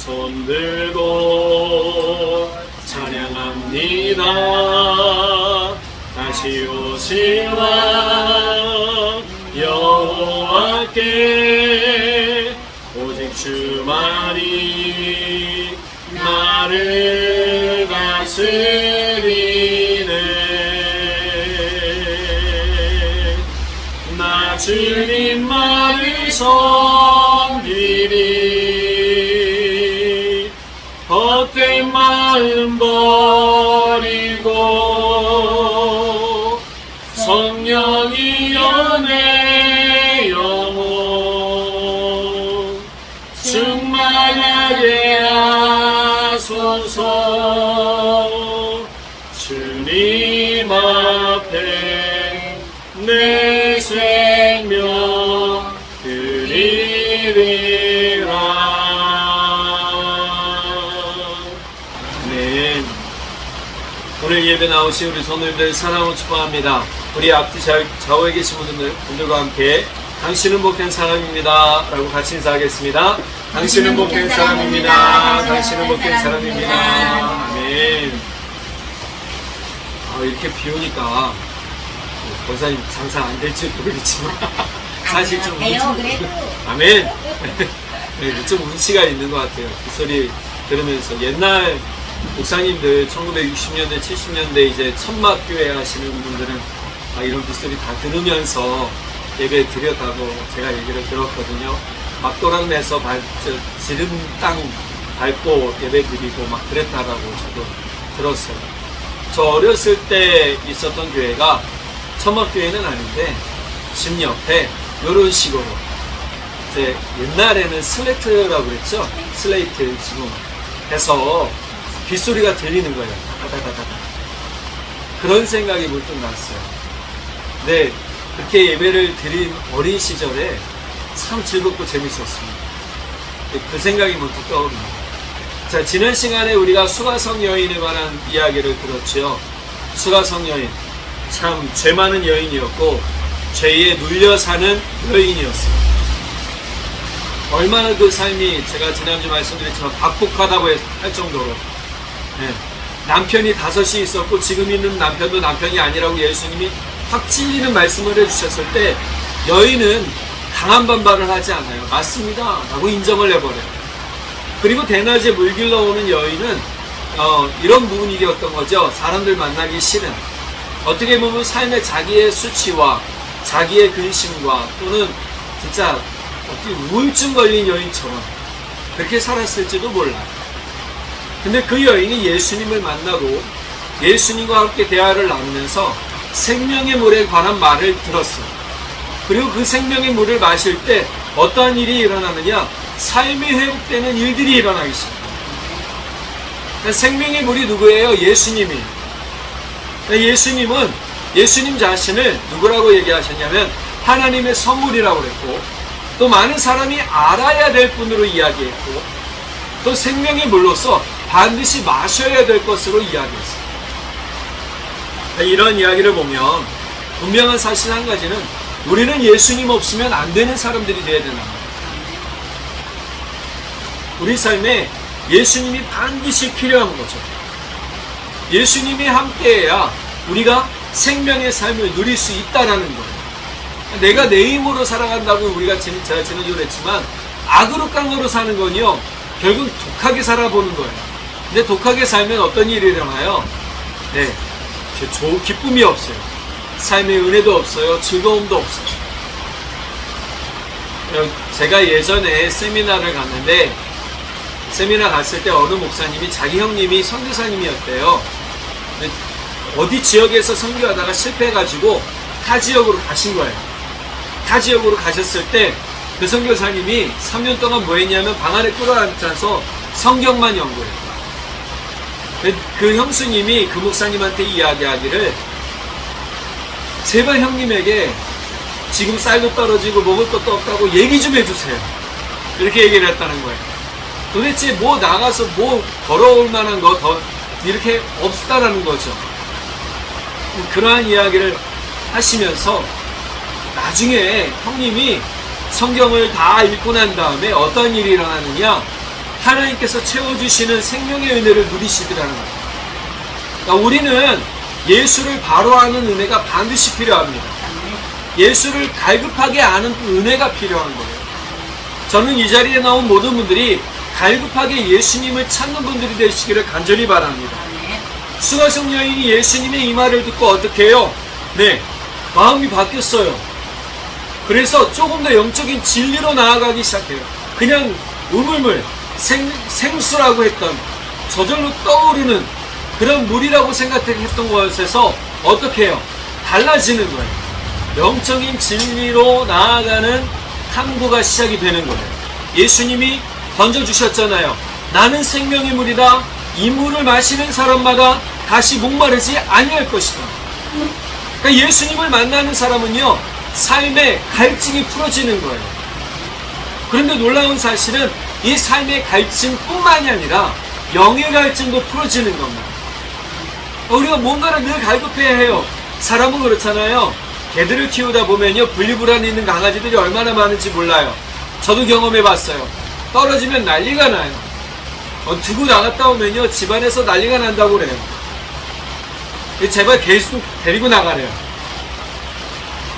손 들고 찬양합니다. 다시 오실 왕 여호와께 오직 주만이 나를 다스리네. 나 주님만을 섬기리. 헛된 마음 버리고 성령이여 내 영혼 충만하게 하소서. 주님 앞에 내 생명 드리리라. 아멘. 오늘 예배 나오신 우리 성도님들 사랑으로 축복합니다. 우리 앞뒤 좌우에 계신 분들과 함께 당신은 복된 사람입니다 라고 같이 인사하겠습니다. 당신은 복된 사람입니다. 당신은 복된 사람입니다. 아멘. 이렇게 비 오니까 권사님 장사 안 될지 모르겠지만 사실 좀 아멘. 네, 좀 운치가 있는 것 같아요. 그 소리 들으면서 옛날 목사님들 1960년대 70년대 이제 천막교회 하시는 분들은 이런 빗소리 다 들으면서 예배 드렸다고 제가 얘기를 들었거든요. 막 또랑내서 지름 땅 밟고 예배 드리고 막 그랬다라고 저도 들었어요. 저 어렸을 때 있었던 교회가 천막교회는 아닌데 집 옆에 이런 식으로 이제 옛날에는 슬레이트라고 그랬죠. 슬레이트 지붕 해서 빗소리가 들리는 거예요. 다다다다다. 그런 생각이 문득 났어요. 네, 그렇게 예배를 드린 어린 시절에 참 즐겁고 재밌었습니다. 그 생각이 문득 떠오릅니다. 자, 지난 시간에 우리가 수가성 여인에 관한 이야기를 들었죠. 수가성 여인, 참 죄 많은 여인이었고 죄에 눌려 사는 여인이었어요. 얼마나 그 삶이 제가 지난주 말씀드렸지만 박복하다고 할 정도로 남편이 5이 있었고 지금 있는 남편도 남편이 아니라고 예수님이 확 찔리는 말씀을 해주셨을 때 여인은 강한 반발을 하지 않아요. 맞습니다 라고 인정을 해버려요. 그리고 대낮에 물 길러오는 여인은 이런 부분이었던 거죠. 사람들 만나기 싫은, 어떻게 보면 삶의 자기의 수치와 자기의 근심과 또는 진짜 어떻게 우울증 걸린 여인처럼 그렇게 살았을지도 몰라요. 근데 그 여인이 예수님을 만나고 예수님과 함께 대화를 나누면서 생명의 물에 관한 말을 들었어요. 그리고 그 생명의 물을 마실 때 어떠한 일이 일어나느냐? 삶이 회복되는 일들이 일어나기 시작합니다. 생명의 물이 누구예요? 예수님이. 예수님은 예수님 자신을 누구라고 얘기하셨냐면 하나님의 선물이라고 그랬고, 또 많은 사람이 알아야 될 분으로 이야기했고, 또 생명의 물로서 반드시 마셔야 될 것으로 이야기했어요. 이런 이야기를 보면 분명한 사실 한 가지는 우리는 예수님 없으면 안 되는 사람들이 되어야 된다. 우리 삶에 예수님이 반드시 필요한 거죠. 예수님이 함께해야 우리가 생명의 삶을 누릴 수 있다라는 거예요. 내가 내 힘으로 살아간다고 우리가 제가 지난주에 했지만 악으로 깡으로 사는 건요 결국 독하게 살아보는 거예요. 근데 독하게 살면 어떤 일이 일어나요? 네, 기쁨이 없어요. 삶의 은혜도 없어요. 즐거움도 없어요. 제가 예전에 세미나를 갔는데 세미나 갔을 때 어느 목사님이 자기 형님이 선교사님이었대요. 어디 지역에서 선교하다가 실패해가지고 타 지역으로 가신 거예요. 타 지역으로 가셨을 때 그 선교사님이 3년 동안 뭐 했냐면 방 안에 끌어앉아서 성경만 연구했어요. 그 형수님이 그 목사님한테 이야기하기를 제발 형님에게 지금 쌀도 떨어지고 먹을 것도 없다고 얘기 좀 해주세요. 이렇게 얘기를 했다는 거예요. 도대체 뭐 나가서 뭐 걸어올 만한 거 더 이렇게 없다라는 거죠. 그러한 이야기를 하시면서 나중에 형님이 성경을 다 읽고 난 다음에 어떤 일이 일어나느냐, 하나님께서 채워주시는 생명의 은혜를 누리시더라는 거예요. 그러니까 우리는 예수를 바로 아는 은혜가 반드시 필요합니다. 예수를 갈급하게 아는 은혜가 필요한 거예요. 저는 이 자리에 나온 모든 분들이 갈급하게 예수님을 찾는 분들이 되시기를 간절히 바랍니다. 수가성 여인이 예수님의 이 말을 듣고 어떻게 해요? 네, 마음이 바뀌었어요. 그래서 조금 더 영적인 진리로 나아가기 시작해요. 그냥 우물물, 생수라고 했던, 저절로 떠오르는 그런 물이라고 생각했던 것에서 어떻게 해요? 달라지는 거예요. 영적인 진리로 나아가는 탐구가 시작이 되는 거예요. 예수님이 던져주셨잖아요. 나는 생명의 물이다. 이 물을 마시는 사람마다 다시 목마르지 아니할 것이다. 그러니까 예수님을 만나는 사람은요, 삶의 갈증이 풀어지는 거예요. 그런데 놀라운 사실은 이 삶의 갈증뿐만이 아니라 영의 갈증도 풀어지는 겁니다. 우리가 뭔가를 늘 갈급해야 해요. 사람은 그렇잖아요. 개들을 키우다 보면요, 분리불안이 있는 강아지들이 얼마나 많은지 몰라요. 저도 경험해봤어요. 떨어지면 난리가 나요. 두고 나갔다 오면요, 집안에서 난리가 난다고 그래요. 제발 계속 데리고 나가래요.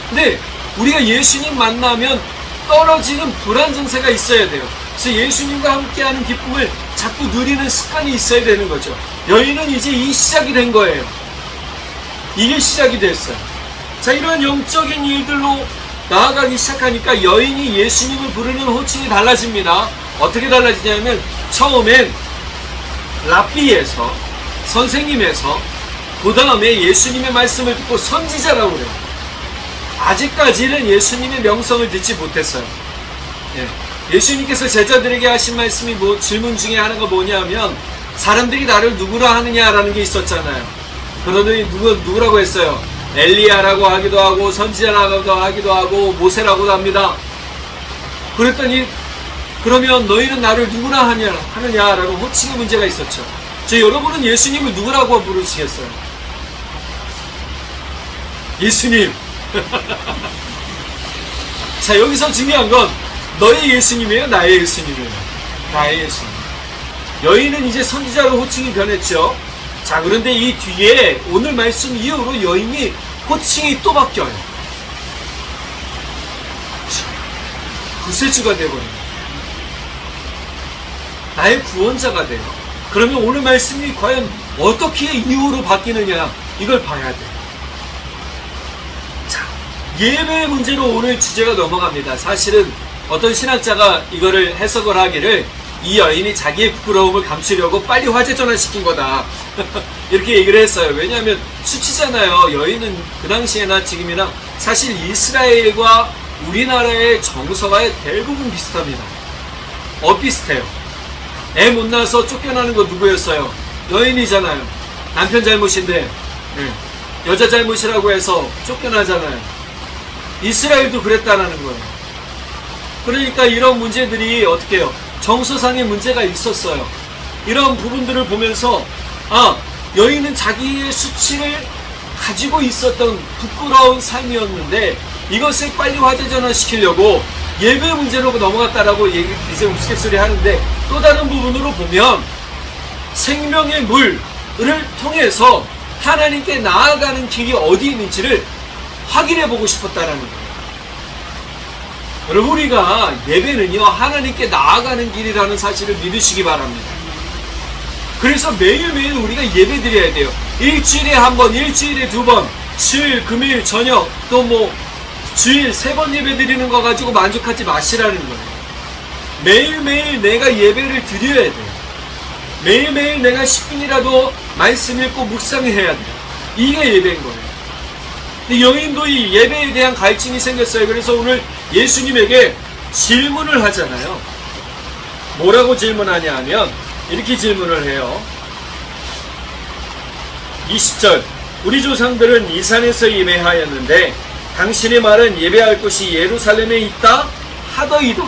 근데 우리가 예수님 만나면 떨어지는 불안 증세가 있어야 돼요. 그래서 예수님과 함께하는 기쁨을 자꾸 누리는 습관이 있어야 되는 거죠. 여인은 이제 이 시작이 된 거예요. 이게 시작이 됐어요. 자, 이런 영적인 일들로 나아가기 시작하니까 여인이 예수님을 부르는 호칭이 달라집니다. 어떻게 달라지냐면 처음엔 랍비에서, 선생님에서, 그 다음에 예수님의 말씀을 듣고 선지자라고 그래요. 아직까지는 예수님의 명성을 듣지 못했어요. 예수님께서 제자들에게 하신 말씀이 질문 중에 하나가 뭐냐면, 사람들이 나를 누구라 하느냐라는 게 있었잖아요. 그러더니 누구라고 했어요? 엘리야라고 하기도 하고, 선지자라고 하기도 하고, 모세라고도 합니다. 그랬더니, 그러면 너희는 나를 누구라 하느냐라는 호칭의 문제가 있었죠. 여러분은 예수님을 누구라고 부르시겠어요? 예수님. 자, 여기서 중요한 건 너의 예수님이에요? 나의 예수님이에요? 나의 예수님. 여인은 이제 선지자로 호칭이 변했죠. 자, 그런데 이 뒤에 오늘 말씀 이후로 여인이 호칭이 또 바뀌어요. 구세주가 되어버립니다. 나의 구원자가 돼요. 그러면 오늘 말씀이 과연 어떻게 이후로 바뀌느냐, 이걸 봐야 돼요. 자, 예배의 문제로 오늘 주제가 넘어갑니다. 사실은 어떤 신학자가 이거를 해석을 하기를 이 여인이 자기의 부끄러움을 감추려고 빨리 화제 전환시킨 거다. 이렇게 얘기를 했어요. 왜냐하면 수치잖아요. 여인은 그 당시에나 지금이나 사실 이스라엘과 우리나라의 정서가 대부분 비슷합니다. 비슷해요. 애 못 낳아서 쫓겨나는 거 누구였어요? 여인이잖아요. 남편 잘못인데 여자 잘못이라고 해서 쫓겨나잖아요. 이스라엘도 그랬다라는 거예요. 그러니까 이런 문제들이 어떻게 해요? 정서상의 문제가 있었어요. 이런 부분들을 보면서 여인은 자기의 수치를 가지고 있었던 부끄러운 삶이었는데 이것을 빨리 화제 전환시키려고 예배 문제로 넘어갔다라고 이제 우스갯소리 하는데, 또 다른 부분으로 보면 생명의 물을 통해서 하나님께 나아가는 길이 어디 있는지를 확인해 보고 싶었다라는 거예요. 여러분, 우리가 예배는요, 하나님께 나아가는 길이라는 사실을 믿으시기 바랍니다. 그래서 매일매일 우리가 예배 드려야 돼요. 일주일에 한 번, 일주일에 두 번, 수요일, 금요일, 저녁, 또 주일 3번 예배 드리는 거 가지고 만족하지 마시라는 거예요. 매일매일 내가 예배를 드려야 돼요. 매일매일 내가 10분이라도 말씀 읽고 묵상해야 돼요. 이게 예배인 거예요. 근데 여인도 이 예배에 대한 갈증이 생겼어요. 그래서 오늘 예수님에게 질문을 하잖아요. 뭐라고 질문하냐 하면 이렇게 질문을 해요. 20절, 우리 조상들은 이 산에서 예배하였는데 당신의 말은 예배할 곳이 예루살렘에 있다 하더이다.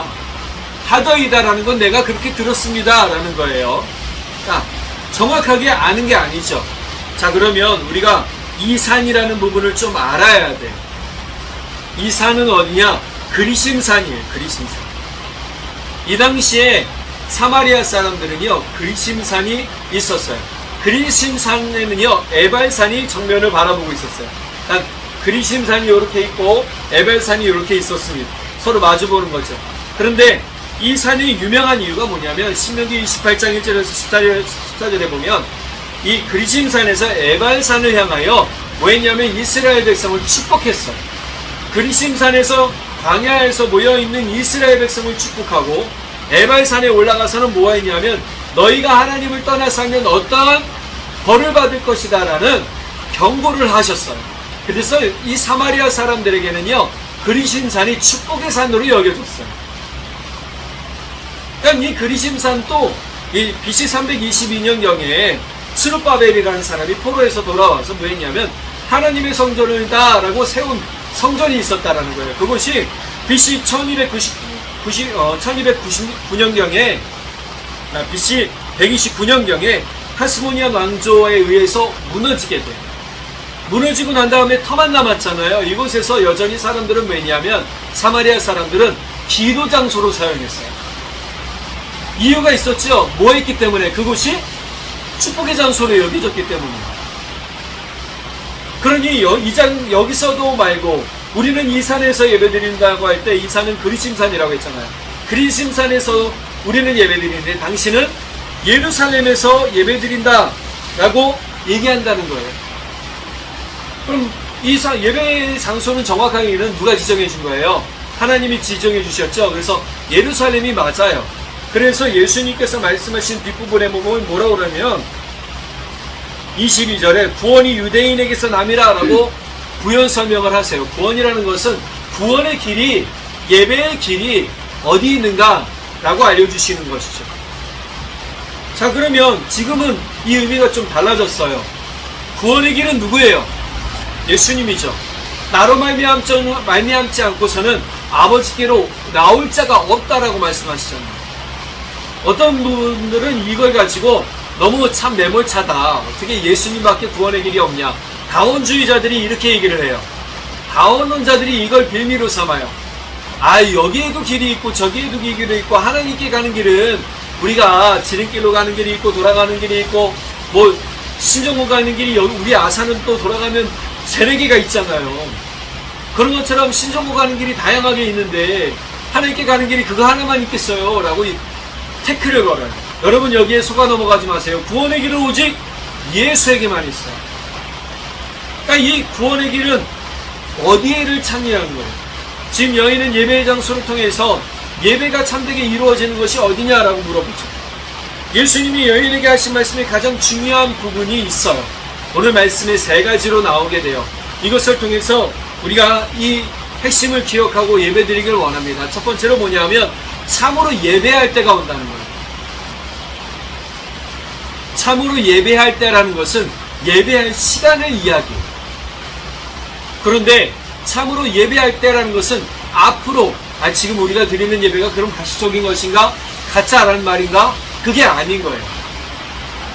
하더이다라는 건 내가 그렇게 들었습니다 라는 거예요. 자, 정확하게 아는 게 아니죠. 자, 그러면 우리가 이 산이라는 부분을 좀 알아야 돼요. 이 산은 어디냐? 그리심산이에요. 그리심산. 이 당시에 사마리아 사람들은요, 그리심산이 있었어요. 그리심산에는요, 에발산이 정면을 바라보고 있었어요. 그러니까 그리심산이 이렇게 있고 에발산이 이렇게 있었습니다. 서로 마주보는 거죠. 그런데 이 산이 유명한 이유가 뭐냐면 신명기 28장 1절에서 14절에 보면 이 그리심산에서 에발산을 향하여 뭐 했냐면 이스라엘 백성을 축복했어요. 그리심산에서 광야에서 모여있는 이스라엘 백성을 축복하고 에발산에 올라가서는 뭐 했냐면 너희가 하나님을 떠나서는 어떠한 벌을 받을 것이다 라는 경고를 하셨어요. 그래서 이 사마리아 사람들에게는요, 그리심산이 축복의 산으로 여겨졌어요. 그러니까 이 그리심산도 이 BC 322년경에 스룹바벨이라는 사람이 포로에서 돌아와서 뭐 했냐면 하나님의 성전이다 라고 세운 성전이 있었다라는 거예요. 그것이 BC 1299년경에 BC 129년경에 하스모니안 왕조에 의해서 무너지게 돼요. 무너지고 난 다음에 터만 남았잖아요. 이곳에서 여전히 사람들은 왜냐하면 사마리아 사람들은 기도 장소로 사용했어요. 이유가 있었죠. 뭐 했기 때문에? 그곳이 축복의 장소로 여겨졌기 때문입니다. 그러니 여기서도 말고 우리는 이 산에서 예배드린다고 할 때 이 산은 그리심산이라고 했잖아요. 그리심산에서 우리는 예배드리는데 당신은 예루살렘에서 예배드린다 라고 얘기한다는 거예요. 그럼 이 예배 장소는 정확하게는 누가 지정해 준 거예요? 하나님이 지정해 주셨죠. 그래서 예루살렘이 맞아요. 그래서 예수님께서 말씀하신 뒷부분에 보면 뭐라고 그러면 22절에 구원이 유대인에게서 남이라 라고 구현 설명을 하세요. 구원이라는 것은 구원의 길이, 예배의 길이 어디 있는가 라고 알려주시는 것이죠. 자, 그러면 지금은 이 의미가 좀 달라졌어요. 구원의 길은 누구예요? 예수님이죠. 나로 말미암지 않고서는 아버지께로 나올 자가 없다라고 말씀하시잖아요. 어떤 분들은 이걸 가지고 너무 참 매몰차다. 어떻게 예수님밖에 구원의 길이 없냐. 다원주의자들이 이렇게 얘기를 해요. 다원론자들이 이걸 빌미로 삼아요. 아, 여기에도 길이 있고 저기에도 길이 있고 하나님께 가는 길은 우리가 지름길로 가는 길이 있고 돌아가는 길이 있고 뭐 신정문 가는 길이 여기 우리 아산은 또 돌아가면 3-4개가 있잖아요. 그런 것처럼 신정문 가는 길이 다양하게 있는데 하나님께 가는 길이 그거 하나만 있겠어요? 라고 태클을 걸어요. 여러분 여기에 속아 넘어가지 마세요. 구원의 길은 오직 예수에게만 있어요. 그러니까 이 구원의 길은 어디에를 찾느냐는 거예요. 지금 여인은 예배의 장소를 통해서 예배가 참되게 이루어지는 것이 어디냐라고 물어보죠. 예수님이 여인에게 하신 말씀에 가장 중요한 부분이 있어요. 오늘 말씀에 3가지로 나오게 돼요. 이것을 통해서 우리가 이 핵심을 기억하고 예배드리길 원합니다. 첫 번째로 뭐냐면 참으로 예배할 때가 온다는 거예요. 참으로 예배할 때라는 것은 예배할 시간을 이야기해요. 그런데 참으로 예배할 때라는 것은 앞으로 지금 우리가 드리는 예배가 그럼 가시적인 것인가? 가짜라는 말인가? 그게 아닌 거예요.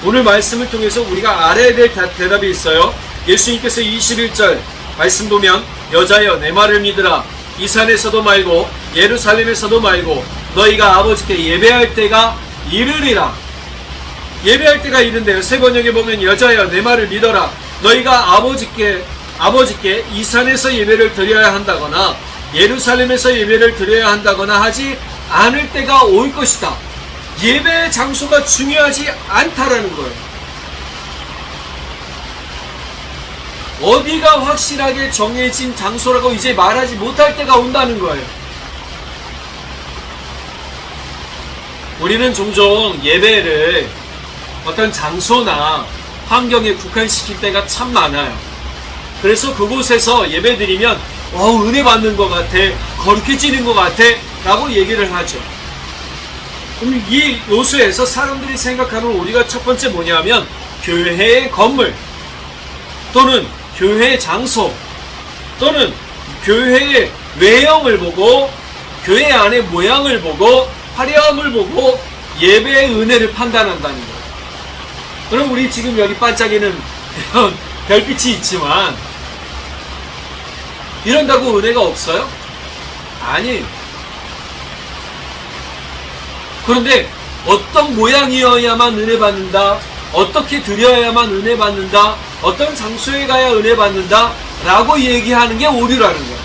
오늘 말씀을 통해서 우리가 알아야 될 대답이 있어요. 예수님께서 21절 말씀 보면 여자여 내 말을 믿으라. 이 산에서도 말고 예루살렘에서도 말고 너희가 아버지께 예배할 때가 이르리라. 예배할 때가 이른데요. 새 번역에 보면 여자여 내 말을 믿어라. 너희가 아버지께 이 산에서 예배를 드려야 한다거나 예루살렘에서 예배를 드려야 한다거나 하지 않을 때가 올 것이다. 예배의 장소가 중요하지 않다라는 거예요. 어디가 확실하게 정해진 장소라고 이제 말하지 못할 때가 온다는 거예요. 우리는 종종 예배를 어떤 장소나 환경에 국한시킬 때가 참 많아요. 그래서 그곳에서 예배 드리면 은혜 받는 것 같아, 거룩해지는 것 같아 라고 얘기를 하죠. 그럼 이 요소에서 사람들이 생각하는 우리가 첫 번째 뭐냐면 교회의 건물 또는 교회의 장소 또는 교회의 외형을 보고 교회 안의 모양을 보고 화려함을 보고 예배의 은혜를 판단한다는 거예요. 그럼 우리 지금 여기 반짝이는 이런 별빛이 있지만 이런다고 은혜가 없어요? 아니에요. 그런데 어떤 모양이어야만 은혜 받는다, 어떻게 드려야만 은혜 받는다, 어떤 장소에 가야 은혜 받는다 라고 얘기하는 게 오류라는 거예요.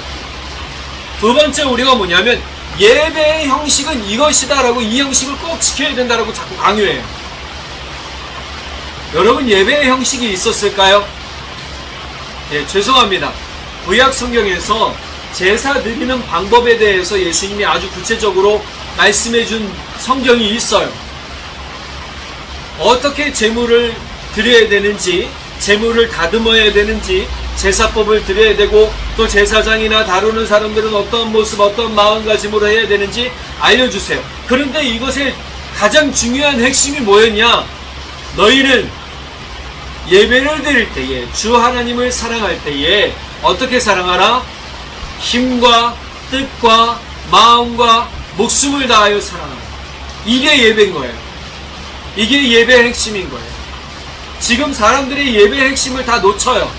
두 번째 오류가 뭐냐면 예배의 형식은 이것이다 라고 이 형식을 꼭 지켜야 된다라고 자꾸 강요해요. 여러분, 예배의 형식이 있었을까요? 예, 죄송합니다. 구약 성경에서 제사 드리는 방법에 대해서 예수님이 아주 구체적으로 말씀해 준 성경이 있어요. 어떻게 제물을 드려야 되는지, 제물을 다듬어야 되는지, 제사법을 드려야 되고, 또 제사장이나 다루는 사람들은 어떤 모습, 어떤 마음가짐으로 해야 되는지 알려주세요. 그런데 이것의 가장 중요한 핵심이 뭐였냐? 너희는 예배를 드릴 때에, 주 하나님을 사랑할 때에 어떻게 사랑하라? 힘과 뜻과 마음과 목숨을 다하여 사랑하라. 이게 예배인 거예요. 이게 예배의 핵심인 거예요. 지금 사람들이 예배의 핵심을 다 놓쳐요.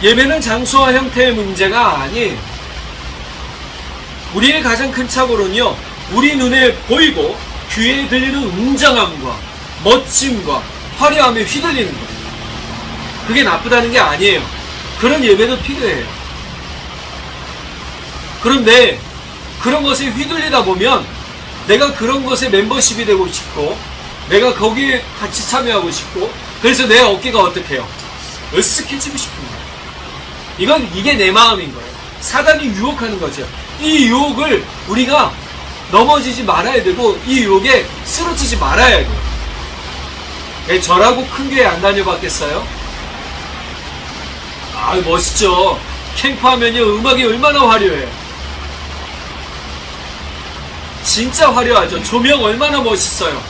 예배는 장소와 형태의 문제가 아니에요. 우리의 가장 큰 착오는요, 우리 눈에 보이고 귀에 들리는 웅장함과 멋짐과 화려함에 휘둘리는 거예요. 그게 나쁘다는 게 아니에요. 그런 예배도 필요해요. 그런데 그런 것에 휘둘리다 보면 내가 그런 것에 멤버십이 되고 싶고, 내가 거기에 같이 참여하고 싶고, 그래서 내 어깨가 어떻게 해요? 으쓱해지고 싶은 거예요. 이게 내 마음인 거예요. 사단이 유혹하는 거죠. 이 유혹을 우리가 넘어지지 말아야 되고, 이 유혹에 쓰러지지 말아야 돼요. 저라고 큰 교회 안 다녀봤겠어요? 아, 멋있죠. 캠프하면요, 음악이 얼마나 화려해요. 진짜 화려하죠. 조명 얼마나 멋있어요.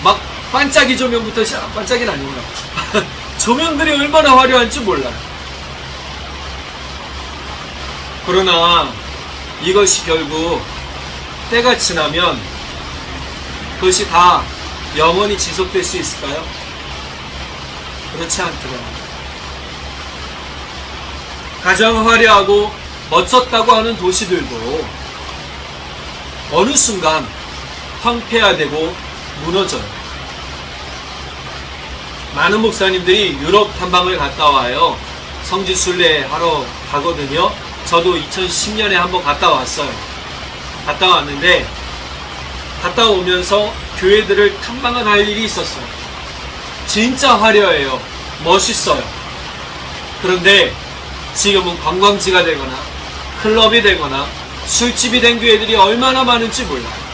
막 반짝이 조명부터 반짝이는 아니구나. 조명들이 얼마나 화려한지 몰라요. 그러나 이것이 결국 때가 지나면 그것이 다 영원히 지속될 수 있을까요? 그렇지 않더라고요. 가장 화려하고 멋졌다고 하는 도시들도 어느 순간 황폐화되고 무너져요. 많은 목사님들이 유럽 탐방을 갔다 와요. 성지 순례하러 가거든요. 저도 2010년에 한번 갔다 왔어요. 갔다 왔는데, 갔다 오면서 교회들을 탐방을 할 일이 있었어요. 진짜 화려해요. 멋있어요. 그런데 지금은 관광지가 되거나 클럽이 되거나 술집이 된 교회들이 얼마나 많은지 몰라요.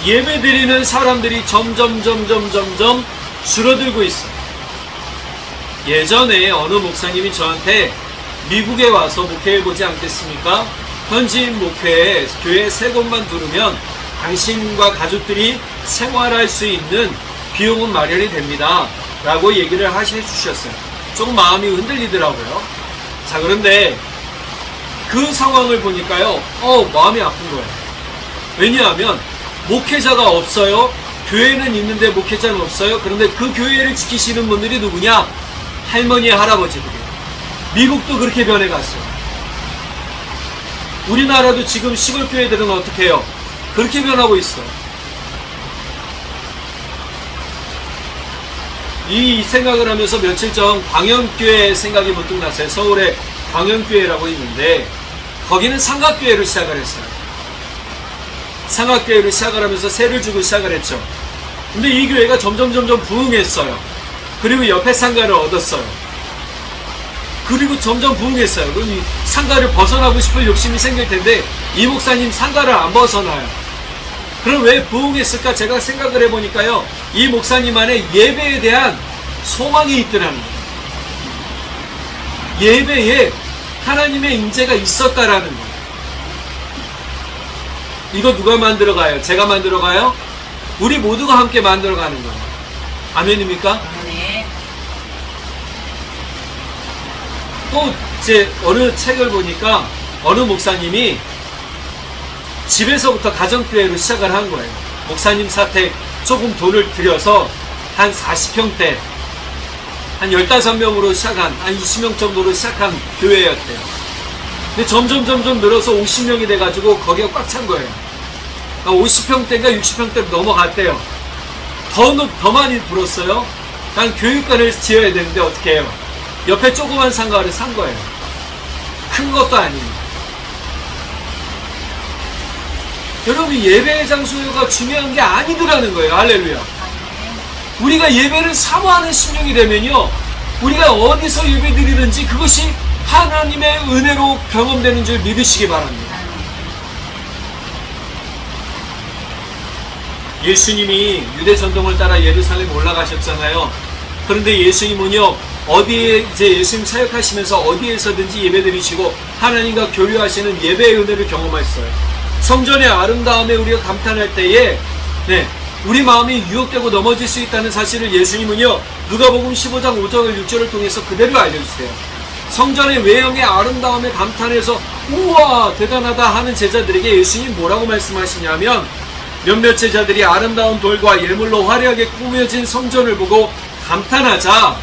예배 드리는 사람들이 점점 줄어들고 있어요. 예전에 어느 목사님이 저한테 미국에 와서 목회해보지 않겠습니까? 현지인 목회에 교회 3곳만 두르면 당신과 가족들이 생활할 수 있는 비용은 마련이 됩니다 라고 얘기를 해주셨어요. 조금 마음이 흔들리더라고요. 자, 그런데 그 상황을 보니까요, 마음이 아픈 거예요. 왜냐하면 목회자가 없어요. 교회는 있는데 목회자는 없어요. 그런데 그 교회를 지키시는 분들이 누구냐? 할머니, 할아버지들이에요. 미국도 그렇게 변해갔어요. 우리나라도 지금 시골 교회들은 어떻게 해요? 그렇게 변하고 있어요. 이 생각을 하면서 며칠 전 광영교회 생각이 문득 났어요. 서울에 광영교회라고 있는데 거기는 삼각교회로 시작을 했어요. 삼각교회로 시작을 하면서 세를 주고 시작을 했죠. 근데 이 교회가 점점 부흥했어요. 그리고 옆에 상가를 얻었어요. 그리고 점점 부흥했어요. 그럼 이 상가를 벗어나고 싶을 욕심이 생길 텐데 이 목사님 상가를 안 벗어나요. 그럼 왜 부흥했을까? 제가 생각을 해보니까요, 이 목사님 안에 예배에 대한 소망이 있더라는 거예요. 예배에 하나님의 임재가 있었다라는 거예요. 이거 누가 만들어가요? 제가 만들어가요? 우리 모두가 함께 만들어가는 거예요. 아멘입니까? 네. 또 제 어느 책을 보니까 어느 목사님이 집에서부터 가정교회로 시작을 한 거예요. 목사님 사택 조금 돈을 들여서 한 40평대 한 15명으로 시작한, 한 20명 정도로 시작한 교회였대요. 근데 점점 늘어서 50명이 돼가지고 거기가 꽉 찬 거예요. 50평대인가 60평대로 넘어갔대요. 더 많이 불었어요. 난 교육관을 지어야 되는데 어떻게 해요? 옆에 조그만 상가를 산 거예요. 큰 것도 아닙니다. 여러분, 예배 장소가 중요한 게 아니더라는 거예요. 할렐루야. 우리가 예배를 사모하는 심령이 되면요, 우리가 어디서 예배 드리든지 그것이 하나님의 은혜로 경험되는 줄 믿으시기 바랍니다. 예수님이 유대 전통을 따라 예루살렘 올라가셨잖아요. 그런데 예수님은요, 어디에 이제 예수님 사역하시면서 어디에서든지 예배 드리시고 하나님과 교류하시는 예배의 은혜를 경험했어요. 성전의 아름다움에 우리가 감탄할 때에 우리 마음이 유혹되고 넘어질 수 있다는 사실을 예수님은요, 누가복음 15장 5절 6절을 통해서 그대로 알려주세요. 성전의 외형의 아름다움에 감탄해서 우와 대단하다 하는 제자들에게 예수님 뭐라고 말씀하시냐면, 몇몇 제자들이 아름다운 돌과 예물로 화려하게 꾸며진 성전을 보고 감탄하자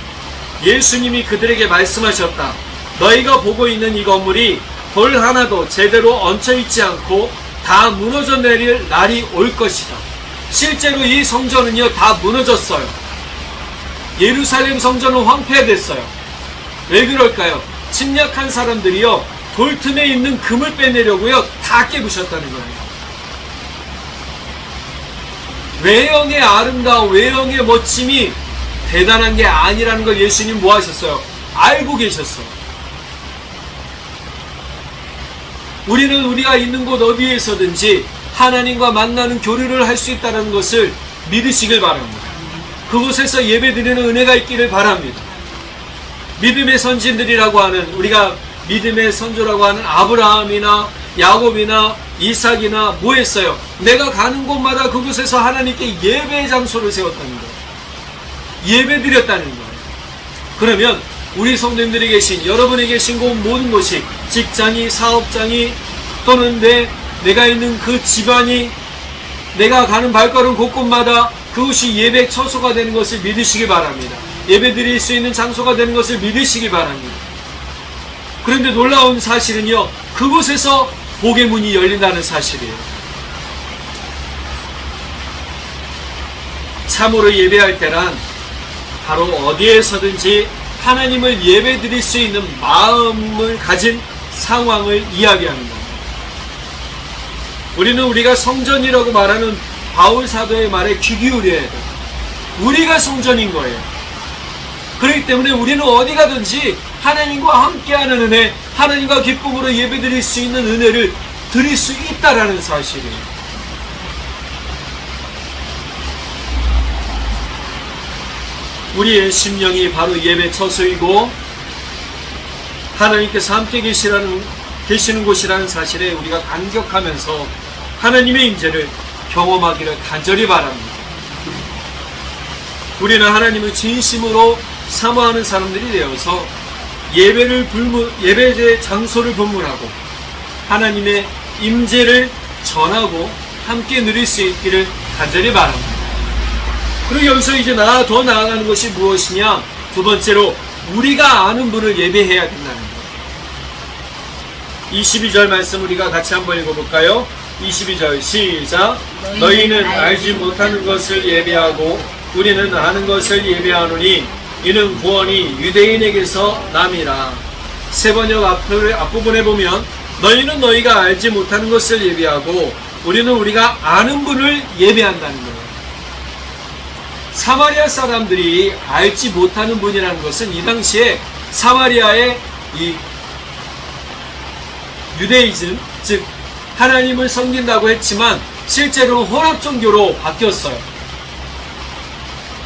예수님이 그들에게 말씀하셨다. 너희가 보고 있는 이 건물이 돌 하나도 제대로 얹혀있지 않고 다 무너져 내릴 날이 올 것이다. 실제로 이 성전은요, 다 무너졌어요. 예루살렘 성전은 황폐됐어요. 왜 그럴까요? 침략한 사람들이요, 돌 틈에 있는 금을 빼내려고요, 다 깨부셨다는 거예요. 외형의 아름다움, 외형의 멋짐이 대단한 게 아니라는 걸 예수님 뭐 하셨어요? 알고 계셨어. 우리는 우리가 있는 곳 어디에서든지 하나님과 만나는 교류를 할 수 있다는 것을 믿으시길 바랍니다. 그곳에서 예배드리는 은혜가 있기를 바랍니다. 믿음의 선진들이라고 하는, 우리가 믿음의 선조라고 하는 아브라함이나 야곱이나 이삭이나 뭐 했어요? 내가 가는 곳마다 그곳에서 하나님께 예배의 장소를 세웠다는 거예요. 예배 드렸다는 거예요. 그러면 우리 성도님들이 계신, 여러분이 계신 곳 모든 곳이, 직장이, 사업장이, 또는 내가 있는 그 집안이, 내가 가는 발걸음 곳곳마다 그것이 예배 처소가 되는 것을 믿으시기 바랍니다. 예배 드릴 수 있는 장소가 되는 것을 믿으시기 바랍니다. 그런데 놀라운 사실은요, 그곳에서 복의 문이 열린다는 사실이에요. 참으로 예배할 때란 바로 어디에서든지 하나님을 예배 드릴 수 있는 마음을 가진 상황을 이야기하는 겁니다. 우리는 우리가 성전이라고 말하는 바울 사도의 말에 귀 기울여야 돼요. 우리가 성전인 거예요. 그렇기 때문에 우리는 어디 가든지 하나님과 함께하는 은혜, 하나님과 기쁨으로 예배 드릴 수 있는 은혜를 드릴 수 있다라는 사실이에요. 우리의 심령이 바로 예배 처소이고 하나님께서 함께 계시는 곳이라는 사실에 우리가 감격하면서 하나님의 임재를 경험하기를 간절히 바랍니다. 우리는 하나님을 진심으로 사모하는 사람들이 되어서 예배의 장소를 분문하고 하나님의 임재를 전하고 함께 누릴 수 있기를 간절히 바랍니다. 그리고 여기서 이제 더 나아가는 것이 무엇이냐? 두 번째로 우리가 아는 분을 예배해야 된다는 것. 22절 말씀 우리가 같이 한번 읽어볼까요? 22절 시작. 너희는 알지 못하는 것을 예배하고 우리는 아는 것을 예배하노니 이는 구원이 유대인에게서 남이라. 세번역 앞부분에 보면 너희는 너희가 알지 못하는 것을 예배하고 우리는 우리가 아는 분을 예배한다는 거예요. 사마리아 사람들이 알지 못하는 분이라는 것은 이 당시에 사마리아의 이 유대이즘, 즉 하나님을 섬긴다고 했지만 실제로 혼합 종교로 바뀌었어요.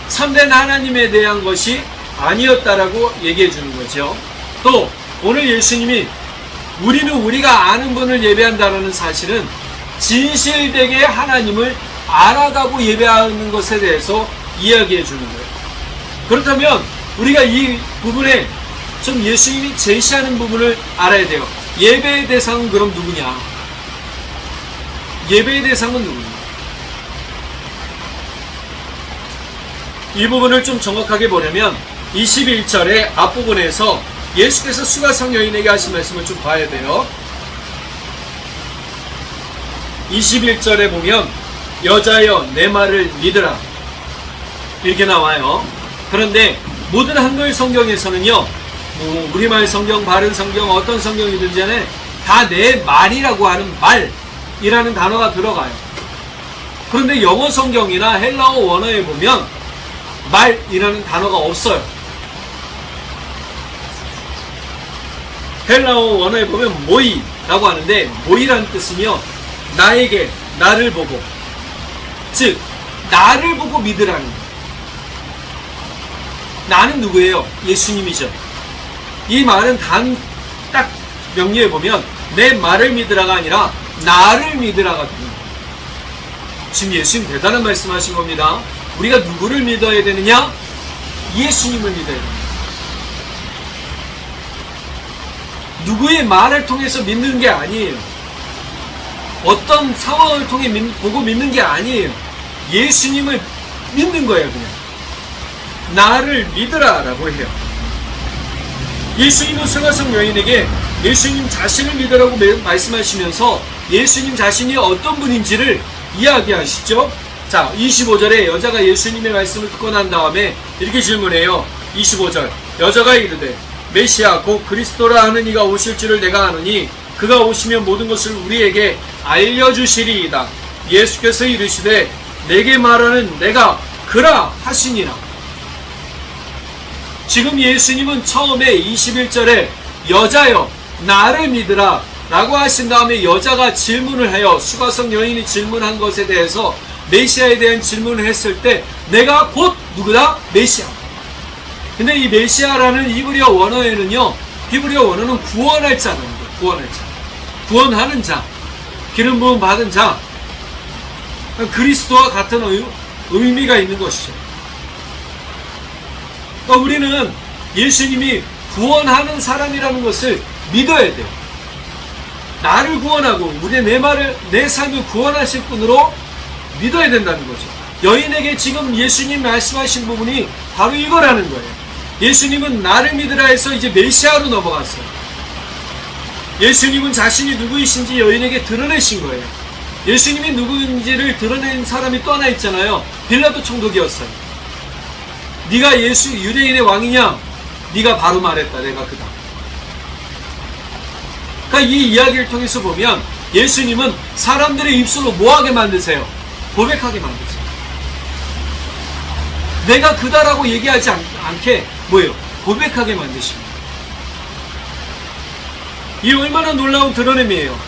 참된 하나님에 대한 것이 아니었다라고 얘기해 주는 거죠. 또 오늘 예수님이 우리는 우리가 아는 분을 예배한다는 사실은 진실되게 하나님을 알아가고 예배하는 것에 대해서 이야기해 주는 거예요. 그렇다면 우리가 이 부분에 좀 예수님이 제시하는 부분을 알아야 돼요. 예배의 대상은 그럼 누구냐? 예배의 대상은 누구냐? 이 부분을 좀 정확하게 보려면 21절의 앞부분에서 예수께서 수가성 여인에게 하신 말씀을 좀 봐야 돼요. 21절에 보면 여자여 내 말을 믿으라 이렇게 나와요. 그런데 모든 한글 성경에서는요, 우리말 성경, 바른 성경, 어떤 성경이든지 간에 다 내 말이라고 하는 말이라는 단어가 들어가요. 그런데 영어 성경이나 헬라어 원어에 보면 말이라는 단어가 없어요. 헬라어 원어에 보면 모이라고 하는데, 모이라는 뜻은요, 나에게, 나를 보고, 즉 나를 보고 믿으라는 거예요. 나는 누구예요? 예수님이죠. 이 말은 딱 명리해 보면 내 말을 믿으라가 아니라 나를 믿으라가 됩니다. 지금 예수님 대단한 말씀하신 겁니다. 우리가 누구를 믿어야 되느냐? 예수님을 믿어야 됩니다. 누구의 말을 통해서 믿는 게 아니에요. 어떤 상황을 통해 보고 믿는 게 아니에요. 예수님을 믿는 거예요. 그냥 나를 믿으라라고 해요. 예수님은 수가성 여인에게 예수님 자신을 믿으라고 말씀하시면서 예수님 자신이 어떤 분인지를 이야기하시죠. 자, 25절에 여자가 예수님의 말씀을 듣고 난 다음에 이렇게 질문해요. 25절, 여자가 이르되 메시아 곧 그리스도라 하는 이가 오실 줄을 내가 아노니 그가 오시면 모든 것을 우리에게 알려주시리이다. 예수께서 이르시되 내게 말하는 내가 그라 하시니라. 지금 예수님은 처음에 21절에 여자여 나를 믿으라 라고 하신 다음에 여자가 질문을 해요. 수가성 여인이 질문한 것에 대해서 메시아에 대한 질문을 했을 때 내가 곧 누구다? 메시아. 근데 이 메시아라는 히브리어 원어에는요, 히브리어 원어는 구원할 자라는 거예요. 구원할 자, 구원하는 자, 기름 부음 받은 자, 그리스도와 같은 의미가 있는 것이죠. 그러니까 우리는 예수님이 구원하는 사람이라는 것을 믿어야 돼요. 나를 구원하고 내 삶을 구원하실 분으로 믿어야 된다는 거죠. 여인에게 지금 예수님 말씀하신 부분이 바로 이거라는 거예요. 예수님은 나를 믿으라 해서 이제 메시아로 넘어갔어요. 예수님은 자신이 누구이신지 여인에게 드러내신 거예요. 예수님이 누구인지를 드러낸 사람이 또 하나 있잖아요. 빌라도 총독이었어요. 네가 유대인의 왕이냐? 네가 바로 말했다. 내가 그다. 그러니까 이 이야기를 통해서 보면 예수님은 사람들의 입술로 뭐하게 만드세요? 고백하게 만드세요. 내가 그다라고 얘기하지 않게 뭐예요? 고백하게 만드십니다. 이 얼마나 놀라운 드러냄이에요.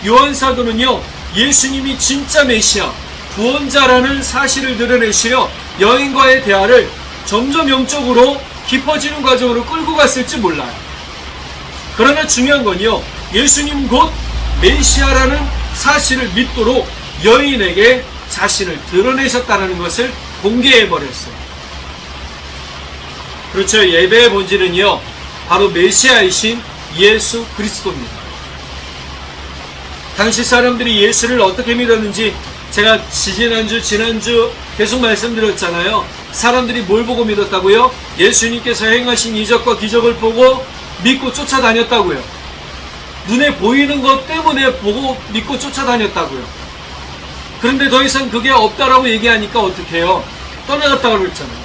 요한사도는요, 예수님이 진짜 메시아, 구원자라는 사실을 드러내시려 여인과의 대화를 점점 영적으로 깊어지는 과정으로 끌고 갔을지 몰라요. 그러나 중요한 건요, 예수님 곧 메시아라는 사실을 믿도록 여인에게 자신을 드러내셨다는 것을 공개해버렸어요. 그렇죠. 예배의 본질은요, 바로 메시아이신 예수 그리스도입니다. 당시 사람들이 예수를 어떻게 믿었는지 제가 지난주 계속 말씀드렸잖아요. 사람들이 뭘 보고 믿었다고요? 예수님께서 행하신 이적과 기적을 보고 믿고 쫓아다녔다고요. 눈에 보이는 것 때문에 보고 믿고 쫓아다녔다고요. 그런데 더 이상 그게 없다라고 얘기하니까 어떻게 해요? 떠나갔다고 그랬잖아요.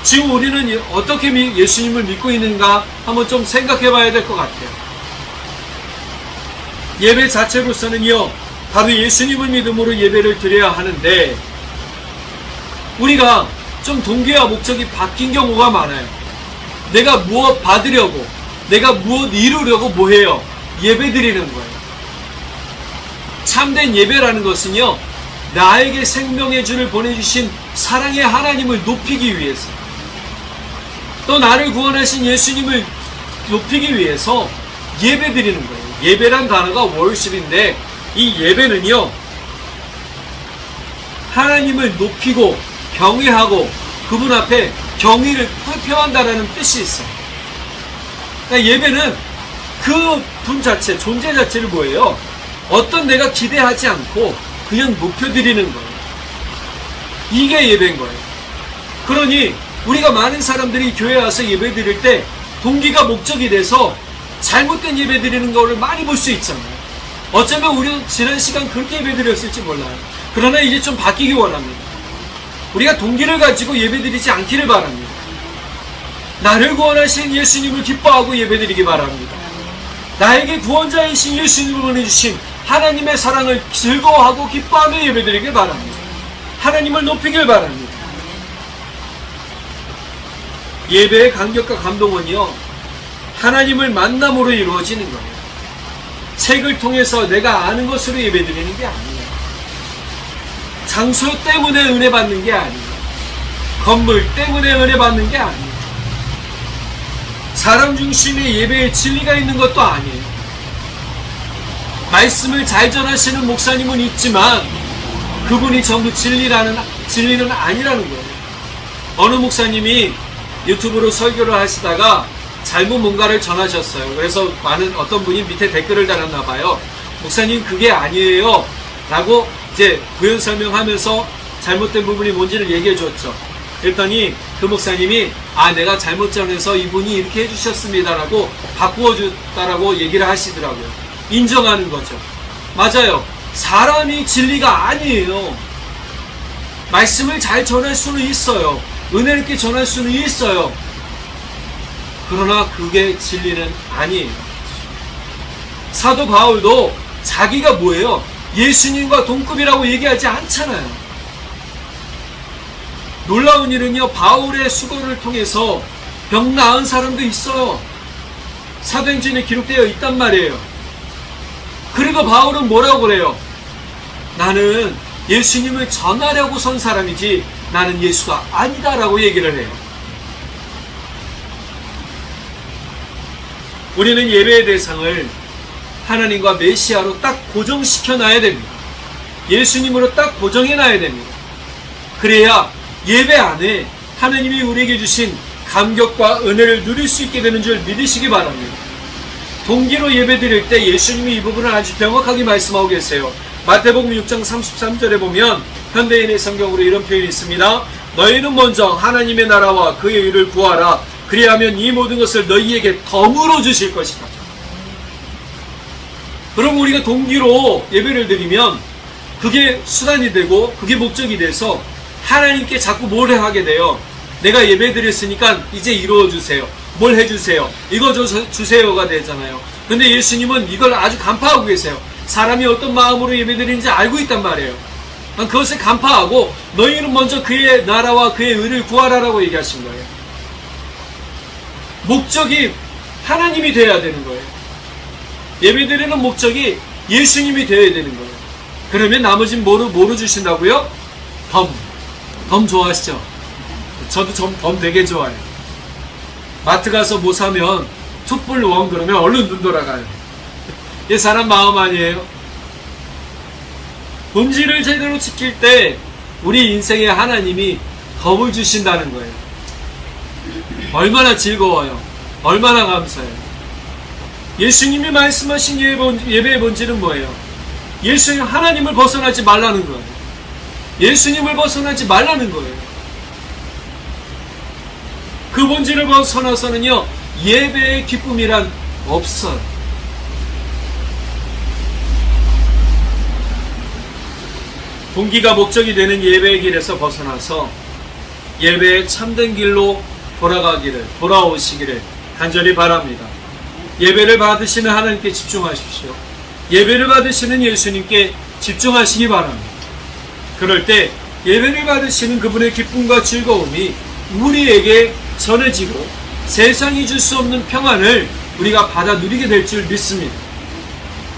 지금 우리는 어떻게 예수님을 믿고 있는가 한번 좀 생각해 봐야 될 것 같아요. 예배 자체로서는요, 바로 예수님을 믿음으로 예배를 드려야 하는데 우리가 좀 동기와 목적이 바뀐 경우가 많아요. 내가 무엇 받으려고, 내가 무엇 이루려고 뭐해요? 예배 드리는 거예요. 참된 예배라는 것은요, 나에게 생명의 주를 보내주신 사랑의 하나님을 높이기 위해서, 또 나를 구원하신 예수님을 높이기 위해서 예배 드리는 거예요. 예배란 단어가 월십인데 이 예배는요, 하나님을 높이고 경외하고 그분 앞에 경의를 표한다라는 뜻이 있어요. 그러니까 예배는 그 분 자체, 존재 자체를 뭐예요? 어떤 내가 기대하지 않고 그냥 높여드리는 거예요. 이게 예배인 거예요. 그러니 우리가 많은 사람들이 교회에 와서 예배 드릴 때 동기가 목적이 돼서 잘못된 예배 드리는 거를 많이 볼 수 있잖아요. 어쩌면 우리는 지난 시간 그렇게 예배 드렸을지 몰라요. 그러나 이제 좀 바뀌기 원합니다. 우리가 동기를 가지고 예배 드리지 않기를 바랍니다. 나를 구원하신 예수님을 기뻐하고 예배 드리기 바랍니다. 나에게 구원자이신 예수님을 보내주신 하나님의 사랑을 즐거워하고 기뻐하며 예배 드리길 바랍니다. 하나님을 높이길 바랍니다. 예배의 감격과 감동은요, 하나님을 만남으로 이루어지는 거예요. 책을 통해서 내가 아는 것으로 예배 드리는 게 아니에요. 장소 때문에 은혜 받는 게 아니에요. 건물 때문에 은혜 받는 게 아니에요. 사람 중심의 예배에 진리가 있는 것도 아니에요. 말씀을 잘 전하시는 목사님은 있지만 그분이 전부 진리는 아니라는 거예요. 어느 목사님이 유튜브로 설교를 하시다가 잘못 뭔가를 전하셨어요. 그래서 어떤 분이 밑에 댓글을 달았나 봐요. 목사님 그게 아니에요 라고 이제 부연 설명하면서 잘못된 부분이 뭔지를 얘기해 줬죠. 그랬더니 그 목사님이 내가 잘못 전해서 이분이 이렇게 해주셨습니다 라고 바꾸어 줬다라고 얘기를 하시더라고요. 인정하는 거죠. 맞아요. 사람이 진리가 아니에요. 말씀을 잘 전할 수는 있어요. 은혜 있게 전할 수는 있어요. 그러나 그게 진리는 아니에요. 사도 바울도 자기가 뭐예요? 예수님과 동급이라고 얘기하지 않잖아요. 놀라운 일은요, 바울의 수고를 통해서 병 나은 사람도 있어요. 사도행전에 기록되어 있단 말이에요. 그리고 바울은 뭐라고 그래요? 나는 예수님을 전하려고 선 사람이지 나는 예수가 아니다라고 얘기를 해요. 우리는 예배의 대상을 하나님과 메시아로 딱 고정시켜 놔야 됩니다. 예수님으로 딱 고정해 놔야 됩니다. 그래야 예배 안에 하나님이 우리에게 주신 감격과 은혜를 누릴 수 있게 되는 줄 믿으시기 바랍니다. 동기로 예배 드릴 때 예수님이 이 부분을 아주 명확하게 말씀하고 계세요. 마태복음 6장 33절에 보면 현대인의 성경으로 이런 표현이 있습니다. 너희는 먼저 하나님의 나라와 그의 의를 구하라. 그리하면 이 모든 것을 너희에게 덤으로 주실 것이다. 그럼 우리가 동기로 예배를 드리면 그게 수단이 되고 그게 목적이 돼서 하나님께 자꾸 뭘 하게 돼요. 내가 예배 드렸으니까 이제 이루어주세요. 뭘 해주세요. 이거 주세요가 되잖아요. 근데 예수님은 이걸 아주 간파하고 계세요. 사람이 어떤 마음으로 예배 드리는지 알고 있단 말이에요. 그것을 간파하고 너희는 먼저 그의 나라와 그의 의를 구하라라고 얘기하신 거예요. 목적이 하나님이 되어야 되는 거예요. 예배드리는 목적이 예수님이 되어야 되는 거예요. 그러면 나머지는 뭐로 주신다고요? 덤 좋아하시죠? 저도 덤 되게 좋아해요. 마트 가서 뭐 사면 툭불 원 그러면 얼른 눈 돌아가요. 이게 사람 마음 아니에요? 본질을 제대로 지킬 때 우리 인생에 하나님이 덤을 주신다는 거예요. 얼마나 즐거워요. 얼마나 감사해요. 예수님이 말씀하신 예배의 본질은 뭐예요? 예수님 하나님을 벗어나지 말라는 거예요. 예수님을 벗어나지 말라는 거예요. 그 본질을 벗어나서는요, 예배의 기쁨이란 없어요. 동기가 목적이 되는 예배의 길에서 벗어나서 예배의 참된 길로 돌아오시기를 간절히 바랍니다. 예배를 받으시는 하나님께 집중하십시오. 예배를 받으시는 예수님께 집중하시기 바랍니다. 그럴 때 예배를 받으시는 그분의 기쁨과 즐거움이 우리에게 전해지고 세상이 줄 수 없는 평안을 우리가 받아 누리게 될 줄 믿습니다.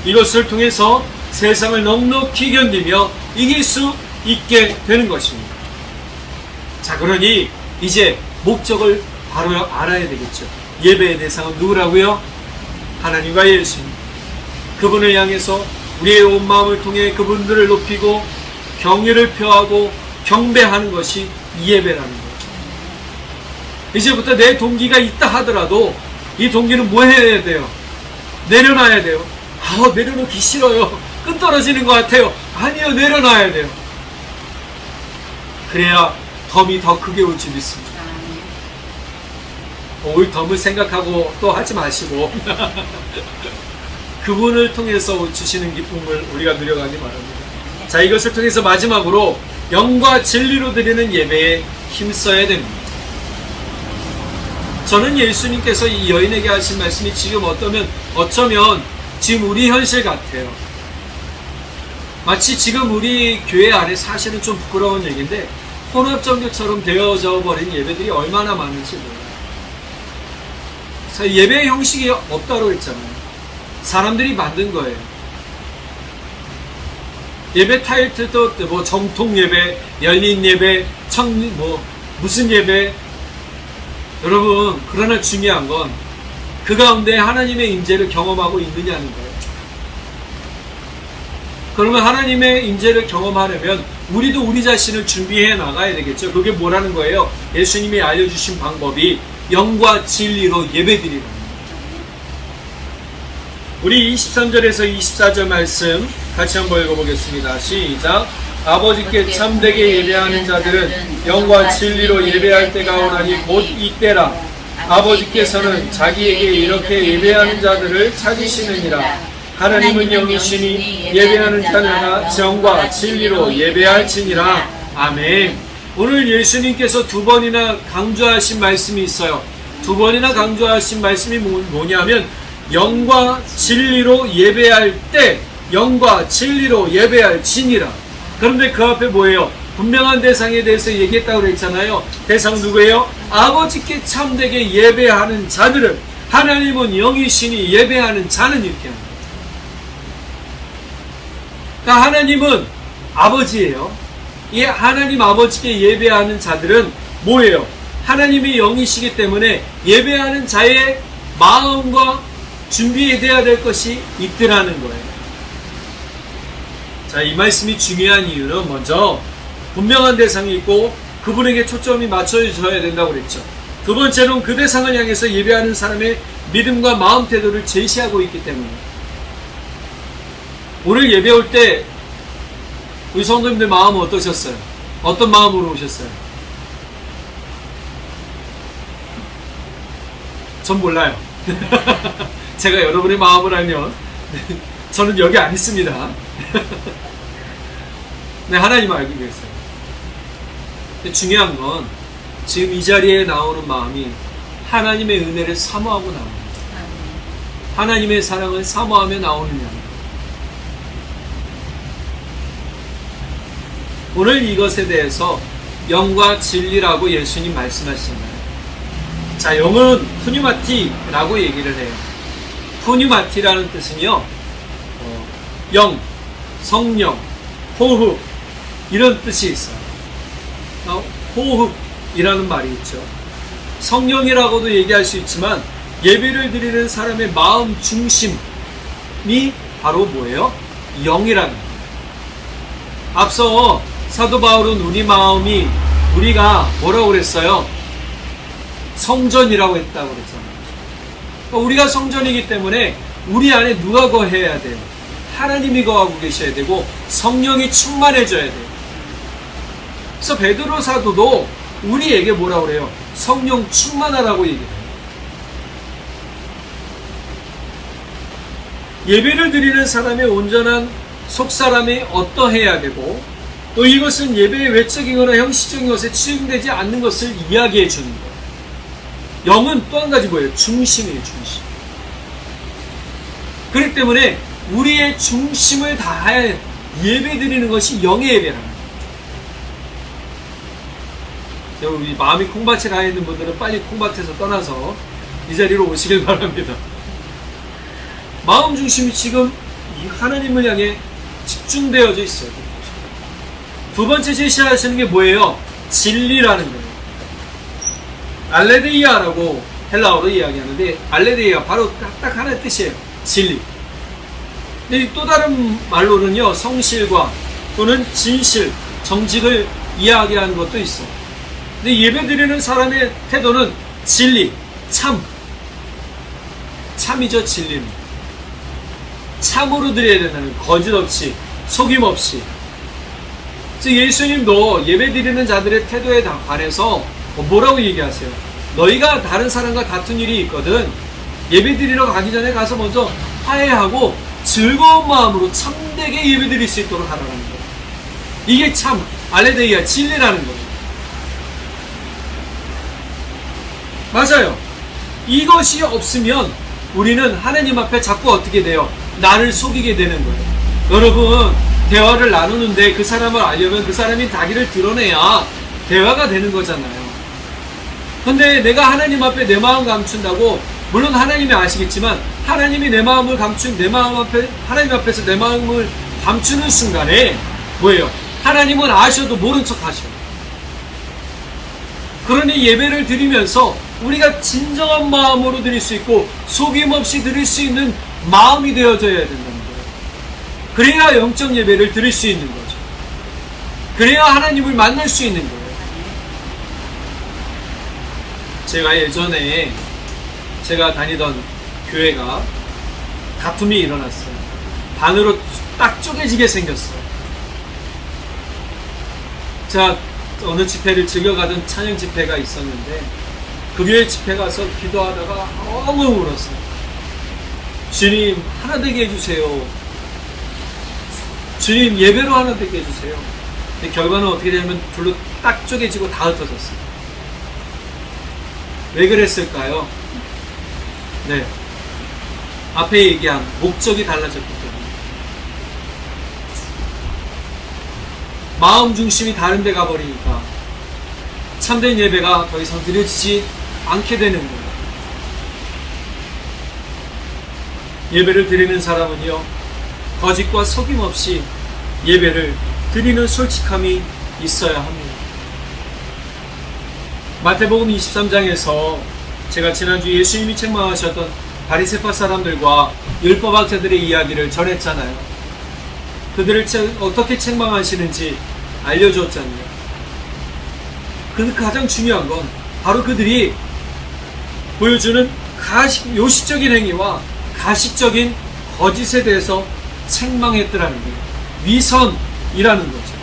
이것을 통해서 세상을 넉넉히 견디며 이길 수 있게 되는 것입니다. 자, 그러니 이제 목적을 바로 알아야 되겠죠. 예배의 대상은 누구라고요? 하나님과 예수님. 그분을 향해서 우리의 온 마음을 통해 그분들을 높이고 경외를 표하고 경배하는 것이 예배라는 거죠. 이제부터 내 동기가 있다 하더라도 이 동기는 뭐 해야 돼요? 내려놔야 돼요. 내려놓기 싫어요. 끈 떨어지는 것 같아요. 아니요, 내려놔야 돼요. 그래야 덤이 더 크게 올 줄 믿습니다. 올 덤을 생각하고 또 하지 마시고 그분을 통해서 주시는 기쁨을 우리가 누려가기 바랍니다. 자, 이것을 통해서 마지막으로 영과 진리로 드리는 예배에 힘써야 됩니다. 저는 예수님께서 이 여인에게 하신 말씀이 지금 어쩌면 지금 우리 현실 같아요. 마치 지금 우리 교회 안에 사실은 좀 부끄러운 얘기인데 혼합종교처럼 되어져 버린 예배들이 얼마나 많은지 몰라요. 예배 형식이 없다고 했잖아요. 사람들이 만든 거예요. 예배 타이틀도 뭐 정통 예배, 열린 예배, 무슨 예배. 여러분, 그러나 중요한 건 그 가운데 하나님의 임재를 경험하고 있느냐는 거예요. 그러면 하나님의 임재를 경험하려면 우리도 우리 자신을 준비해 나가야 되겠죠. 그게 뭐라는 거예요? 예수님이 알려주신 방법이 영과 진리로 예배드리라는 거예요. 우리 23절에서 24절 말씀 같이 한번 읽어보겠습니다. 시작. 아버지께 참되게 예배하는 자들은 영과 진리로 예배할 때가 오나니 곧 이때라. 아버지께서는 자기에게 이렇게 예배하는 자들을 찾으시느니라. 하나님은 영이시니 예배하는 자마다 영과 진리로 예배할지니라. 아멘. 오늘 예수님께서 두 번이나 강조하신 말씀이 있어요. 두 번이나 강조하신 말씀이 뭐냐면 영과 진리로 예배할 때 영과 진리로 예배할지니라. 그런데 그 앞에 뭐예요? 분명한 대상에 대해서 얘기했다고 그랬잖아요. 대상 누구예요? 아버지께 참되게 예배하는 자들은, 하나님은 영이시니 예배하는 자는 이렇게 합니다. 그러니까 하나님은 아버지예요. 이 하나님 아버지께 예배하는 자들은 뭐예요? 하나님이 영이시기 때문에 예배하는 자의 마음과 준비해야 될 것이 있더라는 거예요. 자, 이 말씀이 중요한 이유는 먼저 분명한 대상이 있고 그분에게 초점이 맞춰져야 된다고 그랬죠. 두 번째로는 그 대상을 향해서 예배하는 사람의 믿음과 마음 태도를 제시하고 있기 때문에. 오늘 예배 올 때 우리 성도님들 마음은 어떠셨어요? 어떤 마음으로 오셨어요? 전 몰라요. 제가 여러분의 마음을 알면 저는 여기 안 있습니다. 네, 하나님 알고 계세요. 근데 중요한 건 지금 이 자리에 나오는 마음이 하나님의 은혜를 사모하고 나옵니다. 하나님의 사랑을 사모하며 나오느냐. 오늘 이것에 대해서 영과 진리라고 예수님 말씀하시나요? 자, 영은 푸뉴마티라고 얘기를 해요. 푸뉴마티라는 뜻은요, 영, 성령, 호흡 이런 뜻이 있어요. 호흡이라는 말이 있죠. 성령이라고도 얘기할 수 있지만 예배를 드리는 사람의 마음 중심이 바로 뭐예요? 영이라는 거예요. 앞서 사도 바울은 우리가 뭐라고 그랬어요? 성전이라고 했다고 그랬잖아요. 우리가 성전이기 때문에 우리 안에 누가 거해야 돼요? 하나님이 거하고 계셔야 되고 성령이 충만해져야 돼요. 그래서 베드로 사도도 우리에게 뭐라고 그래요? 성령 충만하라고 얘기해요. 예배를 드리는 사람의 온전한 속사람이 어떠해야 되고 또 이것은 예배의 외적이거나 형식적인 것에 치중되지 않는 것을 이야기해 주는 거예요. 영은 또 한 가지 뭐예요? 중심이에요, 중심. 그렇기 때문에 우리의 중심을 다해 예배 드리는 것이 영의 예배라는 거예요. 우리 마음이 콩밭에 가 있는 분들은 빨리 콩밭에서 떠나서 이 자리로 오시길 바랍니다. 마음 중심이 지금 이 하나님을 향해 집중되어져 있어요. 두 번째 제시하시는 게 뭐예요? 진리라는 거예요. 알레데이아라고 헬라어로 이야기하는데 알레데이아 바로 딱 하나의 뜻이에요. 진리. 근데 또 다른 말로는요, 성실과 또는 진실, 정직을 이야기하는 것도 있어요. 근데 예배드리는 사람의 태도는 진리, 참이죠. 진리는 참으로 드려야 된다는, 거짓 없이, 속임 없이. 그래서 예수님도 예배드리는 자들의 태도에 관해서 뭐라고 얘기하세요? 너희가 다른 사람과 다툰 일이 있거든 예배드리러 가기 전에 가서 먼저 화해하고 즐거운 마음으로 참되게 예배드릴 수 있도록 하라는 거예요. 이게 참 알레데이아 진리라는 거예요. 맞아요. 이것이 없으면 우리는 하나님 앞에 자꾸 어떻게 돼요? 나를 속이게 되는 거예요. 여러분, 대화를 나누는데 그 사람을 알려면 그 사람이 자기를 드러내야 대화가 되는 거잖아요. 근데 내가 하나님 앞에 내 마음 감춘다고, 물론 하나님이 아시겠지만 하나님이 내 마음을 하나님 앞에서 내 마음을 감추는 순간에 뭐예요? 하나님은 아셔도 모른 척 하셔. 그러니 예배를 드리면서 우리가 진정한 마음으로 드릴 수 있고 속임 없이 드릴 수 있는 마음이 되어져야 된다는 거예요. 그래야 영적 예배를 드릴 수 있는 거죠. 그래야 하나님을 만날 수 있는 거예요. 제가 예전에 제가 다니던 교회가 다툼이 일어났어요. 반으로 딱 쪼개지게 생겼어요. 제가 어느 집회를 즐겨가던 찬양 집회가 있었는데 그 교회 집회 가서 기도하다가 엉엉 울었어요. 주님 하나 되게 해주세요. 주님 예배로 하나 되게 해주세요. 근데 결과는 어떻게 되냐면 둘로 딱 쪼개지고 다 흩어졌어요. 왜 그랬을까요? 네, 앞에 얘기한 목적이 달라졌기 때문에 마음 중심이 다른 데 가버리니까 참된 예배가 더 이상 드려지지 않게 되는 거예요. 예배를 드리는 사람은요, 거짓과 속임 없이 예배를 드리는 솔직함이 있어야 합니다. 마태복음 23장에서 제가 지난주 예수님이 책망하셨던 바리새파 사람들과 율법학자들의 이야기를 전했잖아요. 그들을 어떻게 책망하시는지 알려줬잖아요. 그 가장 중요한 건 바로 그들이 보여주는 요식적인 행위와 가식적인 거짓에 대해서 책망했더라는 거예요. 위선이라는 거죠.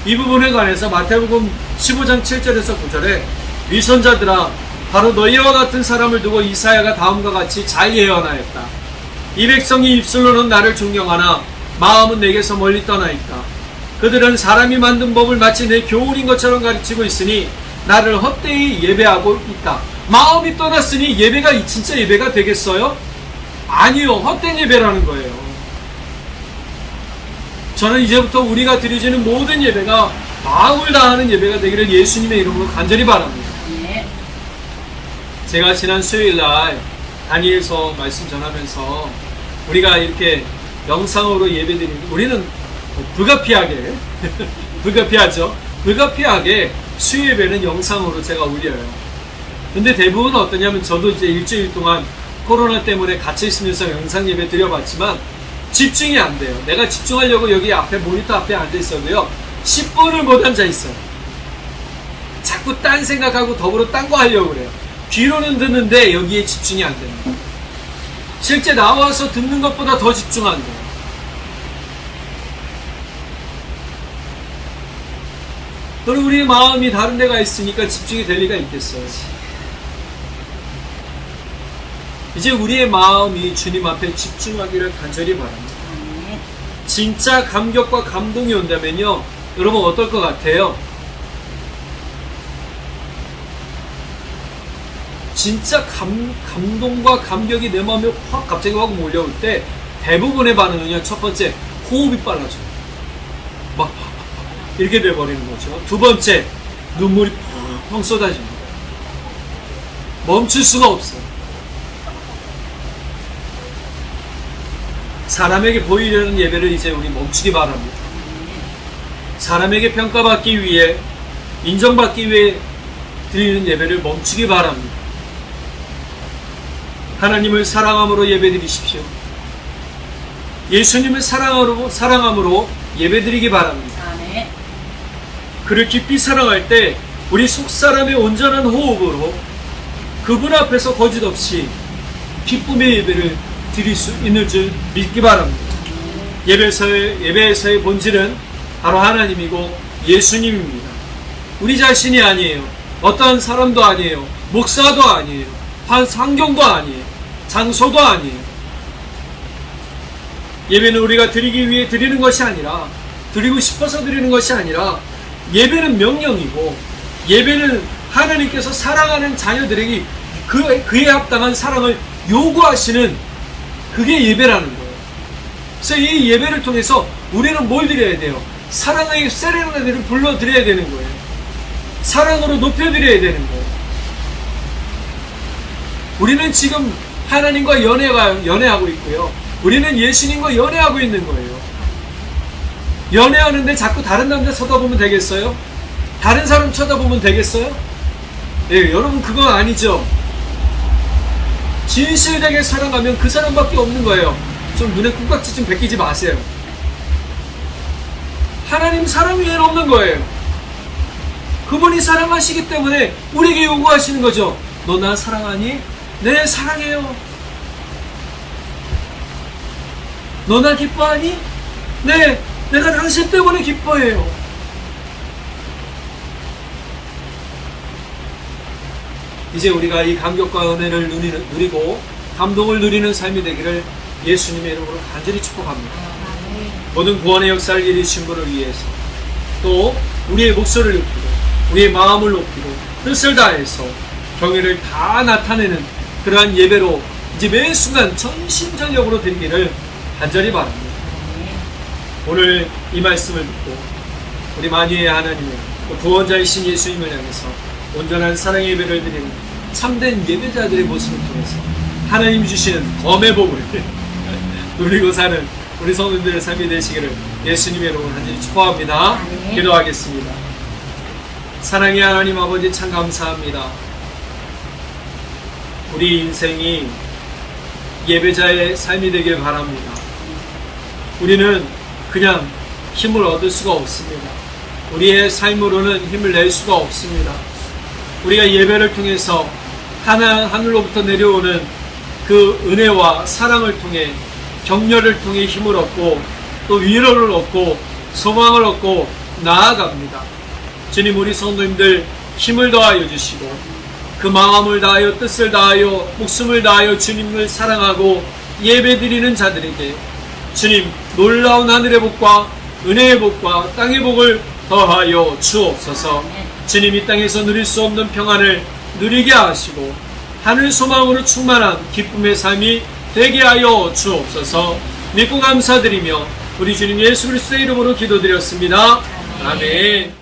이 부분에 관해서 마태복음 15장 7절에서 9절에 위선자들아 바로 너희와 같은 사람을 두고 이사야가 다음과 같이 잘 예언하였다. 이 백성이 입술로는 나를 존경하나 마음은 내게서 멀리 떠나 있다. 그들은 사람이 만든 법을 마치 내 교훈인 것처럼 가르치고 있으니 나를 헛되이 예배하고 있다. 마음이 떠났으니 예배가 진짜 예배가 되겠어요? 아니요. 헛된 예배라는 거예요. 저는 이제부터 우리가 드려지는 모든 예배가 마음을 다하는 예배가 되기를 예수님의 이름으로 간절히 바랍니다. 제가 지난 수요일날 다니엘서 말씀 전하면서 우리가 이렇게 영상으로 예배드리는, 우리는 불가피하게 불가피하죠. 불가피하게 수요 예배는 영상으로 제가 올려요. 근데 대부분 어떠냐면 저도 이제 일주일 동안 코로나 때문에 갇혀 있으면서 영상 예배 드려봤지만 집중이 안 돼요. 내가 집중하려고 여기 앞에 모니터 앞에 앉아 있어도요 10분을 못 앉아 있어요. 자꾸 딴 생각하고 더불어 딴 거 하려고 그래요. 귀로는 듣는데 여기에 집중이 안 됩니다. 실제 나와서 듣는 것보다 더 집중 안 돼요. 그럼 우리의 마음이 다른 데가 있으니까 집중이 될 리가 있겠어요. 이제 우리의 마음이 주님 앞에 집중하기를 간절히 바랍니다. 진짜 감격과 감동이 온다면요, 여러분 어떨 것 같아요? 진짜 감동과 감격이 내 마음에 확 갑자기 확 몰려올 때 대부분의 반응은요, 첫 번째 호흡이 빨라져요. 막 이렇게 돼버리는 거죠. 두 번째, 눈물이 펑펑 쏟아집니다. 멈출 수가 없어요. 사람에게 보이려는 예배를 이제 우리 멈추기 바랍니다. 사람에게 평가받기 위해, 인정받기 위해 드리는 예배를 멈추기 바랍니다. 하나님을 사랑함으로 예배드리십시오. 예수님을 사랑함으로 예배드리기 바랍니다. 그를 깊이 사랑할 때 우리 속사람의 온전한 호흡으로 그분 앞에서 거짓 없이 기쁨의 예배를 드릴 수 있는 줄 믿기 바랍니다. 예배에서의 본질은 바로 하나님이고 예수님입니다. 우리 자신이 아니에요. 어떠한 사람도 아니에요. 목사도 아니에요. 환경도 아니에요. 장소도 아니에요. 예배는 우리가 드리기 위해 드리는 것이 아니라, 드리고 싶어서 드리는 것이 아니라, 예배는 명령이고, 예배는 하나님께서 사랑하는 자녀들에게 그에 합당한 사랑을 요구하시는, 그게 예배라는 거예요. 그래서 이 예배를 통해서 우리는 뭘 드려야 돼요? 사랑의 세레나데를 불러드려야 되는 거예요. 사랑으로 높여드려야 되는 거예요. 우리는 지금 하나님과 연애하고 있고요. 우리는 예수님과 연애하고 있는 거예요. 연애하는데 자꾸 다른 남자 쳐다보면 되겠어요? 다른 사람 쳐다보면 되겠어요? 예, 여러분 그건 아니죠. 진실되게 사랑하면 그 사람밖에 없는 거예요. 좀 눈에 콩깍지 좀 베끼지 마세요. 하나님 사랑 위에는 없는 거예요. 그분이 사랑하시기 때문에 우리에게 요구하시는 거죠. 너 나 사랑하니? 네, 사랑해요. 너 나 기뻐하니? 네, 내가 당신 때문에 기뻐해요. 이제 우리가 이 감격과 은혜를 누리고 감동을 누리는 삶이 되기를 예수님의 이름으로 간절히 축복합니다. 모든 구원의 역사를 이루신 분을 위해서, 또 우리의 목소리를 높이고 우리의 마음을 높이고 뜻을 다해서 경외를 다 나타내는 그러한 예배로 이제 매 순간 전심전력으로 드리기를 간절히 바랍니다. 오늘 이 말씀을 듣고 우리 만유의 하나님의 구원자이신 예수님을 향해서 온전한 사랑의 예배를 드리는 참된 예배자들의 모습을 통해서 하나님 주시는 검의 복을 누리고 사는 우리 성도들의 삶이 되시기를 예수님의 이름으로 간절히 축복합니다. 기도하겠습니다. 사랑의 하나님 아버지, 참 감사합니다. 우리 인생이 예배자의 삶이 되길 바랍니다. 우리는 그냥 힘을 얻을 수가 없습니다. 우리의 삶으로는 힘을 낼 수가 없습니다. 우리가 예배를 통해서 하늘로부터 내려오는 그 은혜와 사랑을 통해, 격려를 통해 힘을 얻고 또 위로를 얻고 소망을 얻고 나아갑니다. 주님, 우리 성도님들 힘을 더하여 주시고 그 마음을 다하여 뜻을 다하여 목숨을 다하여 주님을 사랑하고 예배드리는 자들에게 주님 놀라운 하늘의 복과 은혜의 복과 땅의 복을 더하여 주옵소서. 주님, 이 땅에서 누릴 수 없는 평안을 누리게 하시고 하늘 소망으로 충만한 기쁨의 삶이 되게 하여 주옵소서. 믿고 감사드리며 우리 주님 예수 그리스도의 이름으로 기도드렸습니다. 아멘.